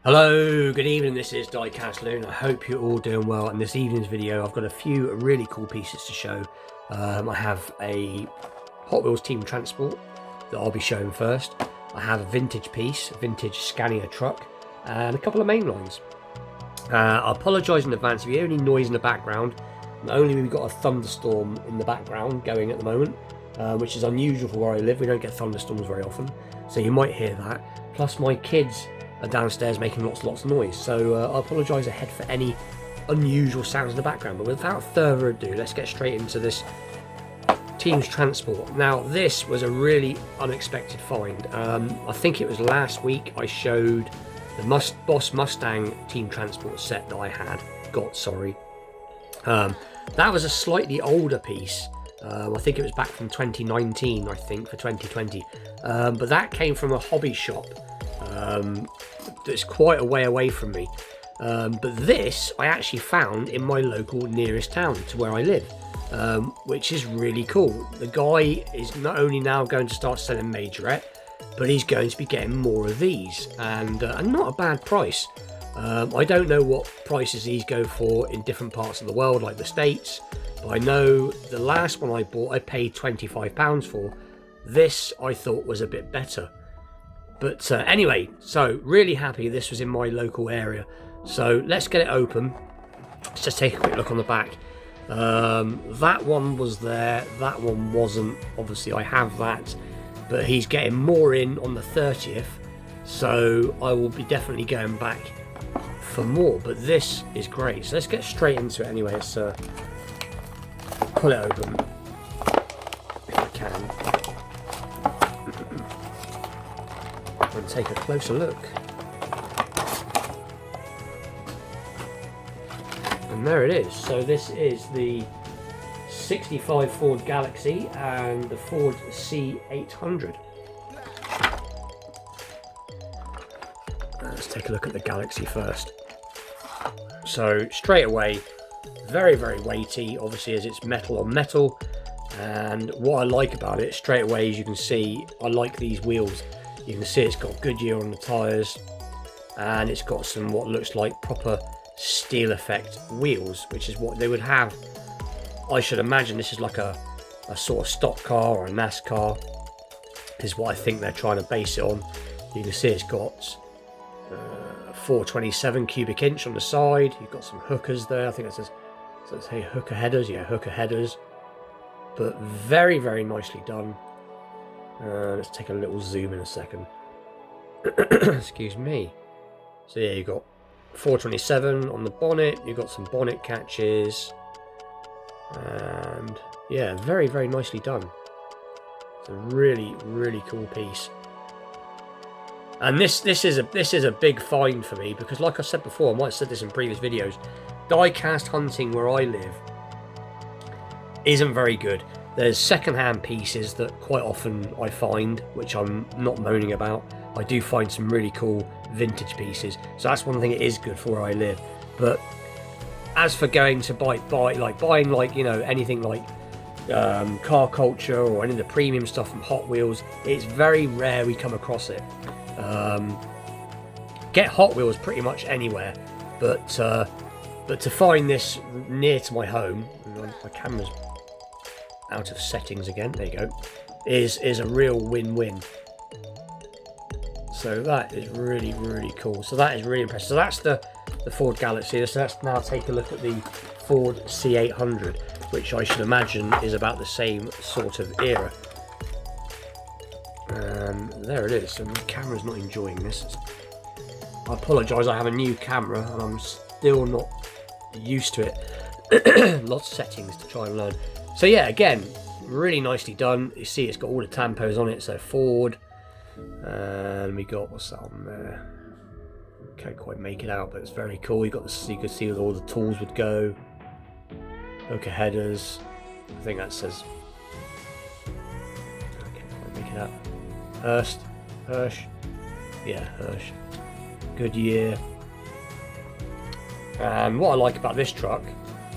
Hello, good evening, this is Diecast Loon. I hope you're all doing well. In this evening's video I've got a few really cool pieces to show. I have a Hot Wheels Team Transport that I'll be showing first. I have a vintage piece, a vintage Scania truck, and a couple of main lines. I apologise in advance if you hear any noise in the background. Not only have we got a thunderstorm in the background going at the moment, which is unusual for where I live. We don't get thunderstorms very often, so you might hear that. Plus my kids are downstairs making lots of noise, so I apologise ahead for any unusual sounds in the background. But without further ado, let's get straight into this Team's Transport. Now, this was a really unexpected find. I think it was last week I showed the Boss Mustang Team Transport set that I got. That was a slightly older piece. I think it was back from 2019, I think, for 2020. But that came from a hobby shop. It's quite a way away from me, but this I actually found in my local nearest town to where I live, which is really cool. The guy is not only now going to start selling majorette, but he's going to be getting more of these, and not a bad price. I don't know what prices these go for in different parts of the world, like the States, but I know the last one I bought I paid £25 for. This I thought was a bit better. But anyway, so really happy this was in my local area. So let's get it open. Let's just take a quick look on the back. That one was there, that one wasn't. Obviously I have that, but he's getting more in on the 30th, so I will be definitely going back for more. But this is great, so let's get straight into it anyway. Let's pull it open if I can and take a closer look. And there it is. So this is the 65 Ford Galaxy and the Ford C-800. Let's take a look at the Galaxy first. So straight away, very weighty, obviously, as it's metal on metal. And what I like about it straight away, as you can see, I like these wheels. You can see it's got Goodyear on the tyres, and it's got some what looks like proper steel effect wheels, which is what they would have. I should imagine this is like a sort of stock car or a NASCAR, is what I think they're trying to base it on. You can see it's got 427 cubic inch on the side. You've got some hookers there. I think it says hey, hooker headers. Yeah, hooker headers. But very nicely done. Let's take a little zoom in a second. Excuse me. So yeah, you've got 427 on the bonnet. You've got some bonnet catches, and yeah, very nicely done. It's a really cool piece. And this is a big find for me, because like I said before, I might have said this in previous videos, die-cast hunting where I live isn't very good. There's second-hand pieces that quite often I find, which I'm not moaning about. I do find some really cool vintage pieces, so that's one thing it is good for where I live. But as for going to buying you know, anything like car culture or any of the premium stuff from Hot Wheels, it's very rare we come across it. Get Hot Wheels pretty much anywhere, but to find this near to my home, my camera's out of settings again, there you go, is a real win-win. So that is really cool. So that is really impressive. So that's the Ford Galaxy. So let's now take a look at the Ford C800, which I should imagine is about the same sort of era. There it is. So my camera's not enjoying this. I apologise, I have a new camera and I'm still not used to it. Lots of settings to try and learn. So yeah, again, really nicely done. You see it's got all the tampos on it, so Ford. And we got, what's that on there? Can't quite make it out, but it's very cool. You can see where all the tools would go. Hooker headers. I think that says, I can't quite make it out. Hirsch. Yeah, Hirsch. Goodyear. And what I like about this truck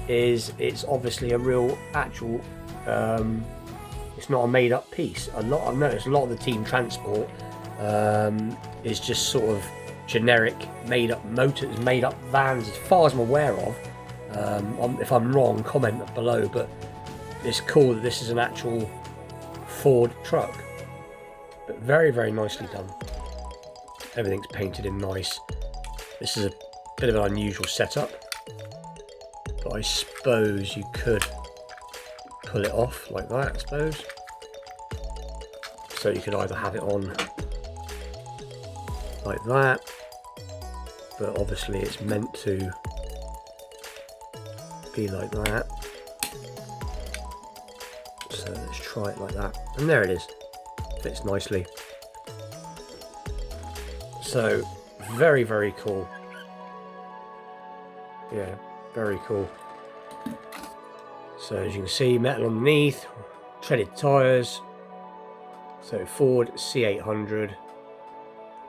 is it's obviously a real actual, it's not a made up piece. I've noticed a lot of the Team Transport is just sort of generic made up motors, made up vans as far as I'm aware of. If I'm wrong, comment below, but it's cool that this is an actual Ford truck. But very, very nicely done. Everything's painted in nice. This is a bit of an unusual setup, but I suppose you could pull it off like that, I suppose. So you could either have it on like that, but obviously it's meant to be like that. So let's try it like that, and there it is. Fits nicely. So very, very cool. Yeah, very cool. So as you can see, metal underneath, treaded tyres. So Ford C-800.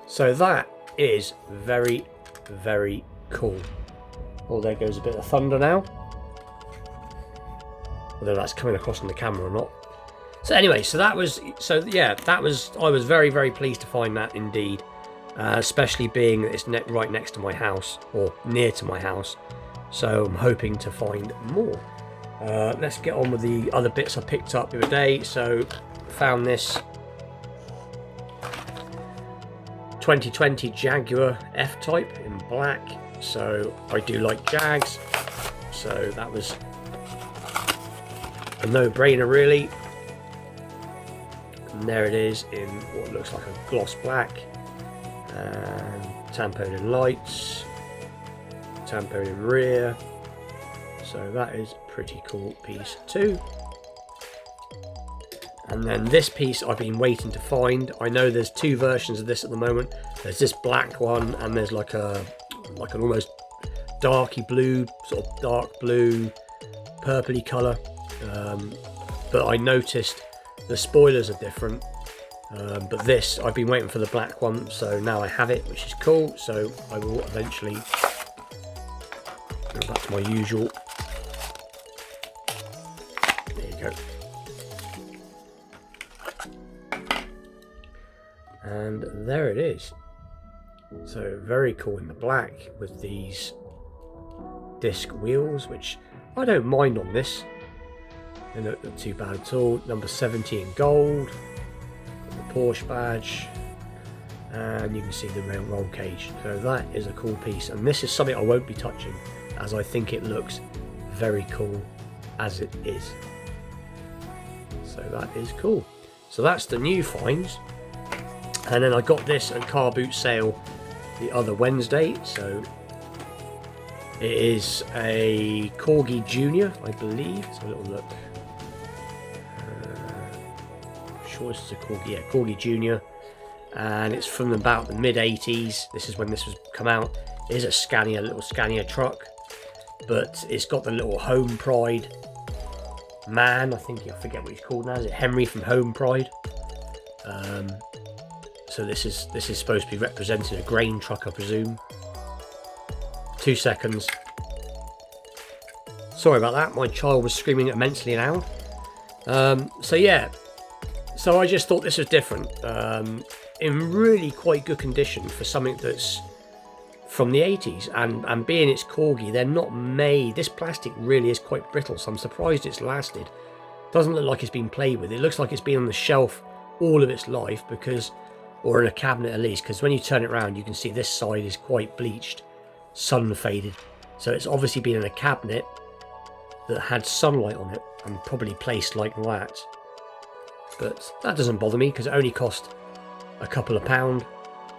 So that is very, very cool. Oh, there goes a bit of thunder now. Whether that's coming across on the camera or not. So anyway, so that was, I was very, very pleased to find that indeed. Especially being that it's right next to my house, or near to my house. So I'm hoping to find more. Let's get on with the other bits I picked up the other day. So found this 2020 Jaguar F-Type in black. So I do like Jags. So that was a no-brainer really. And there it is in what looks like a gloss black. And tampon in lights, tampon in rear. So that is a pretty cool piece too. And then this piece I've been waiting to find. I know there's two versions of this at the moment. There's this black one, and there's like an almost darky blue, sort of dark blue, purpley colour. But I noticed the spoilers are different. But this, I've been waiting for the black one, so now I have it, which is cool. So I will eventually go back to my usual. There you go. And there it is. So very cool in the black with these disc wheels, which I don't mind on this. They don't look too bad at all. Number 70 in gold. The Porsche badge, and you can see the roll cage. So that is a cool piece, and this is something I won't be touching, as I think it looks very cool as it is. So that is cool. So that's the new finds. And then I got this at car boot sale the other Wednesday. So it is a Corgi Junior, I believe. Let's have a little look. This is a Corgi, yeah, Corgi Junior, and it's from about the mid 80s. This is when this was come out. It is a Scania, little Scania truck, but it's got the little Home Pride man. I forget what he's called now. Is it Henry from Home Pride? So this is supposed to be representing a grain truck, I presume. 2 seconds. Sorry about that. My child was screaming immensely loud. So yeah. So I just thought this was different, in really quite good condition for something that's from the 80s, and being it's Corgi, they're not made, this plastic really is quite brittle, so I'm surprised it's lasted. Doesn't look like it's been played with. It looks like it's been on the shelf all of its life, or in a cabinet at least, because when you turn it around you can see this side is quite bleached, sun faded, so it's obviously been in a cabinet that had sunlight on it and probably placed like that. But that doesn't bother me because it only cost a couple of pound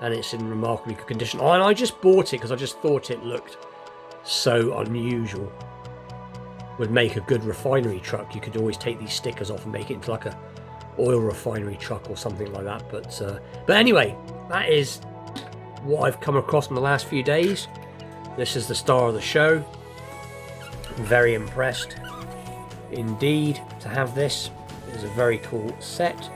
and it's in remarkably good condition. Oh, and I just bought it because I just thought it looked so unusual. Would make a good refinery truck. You could always take these stickers off and make it into like a oil refinery truck or something like that. But anyway, that is what I've come across in the last few days. This is the star of the show. I'm very impressed indeed to have this. Is a very cool set.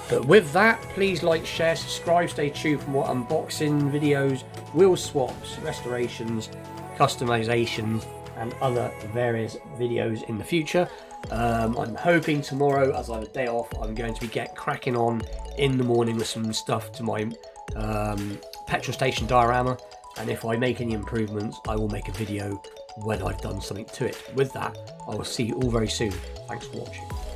But with that, please like, share, subscribe, stay tuned for more unboxing videos, wheel swaps, restorations, customizations, and other various videos in the future. I'm hoping tomorrow, as I have a day off, I'm going to be cracking on in the morning with some stuff to my petrol station diorama, and if I make any improvements, I will make a video when I've done something to it. With that, I will see you all very soon. Thanks for watching.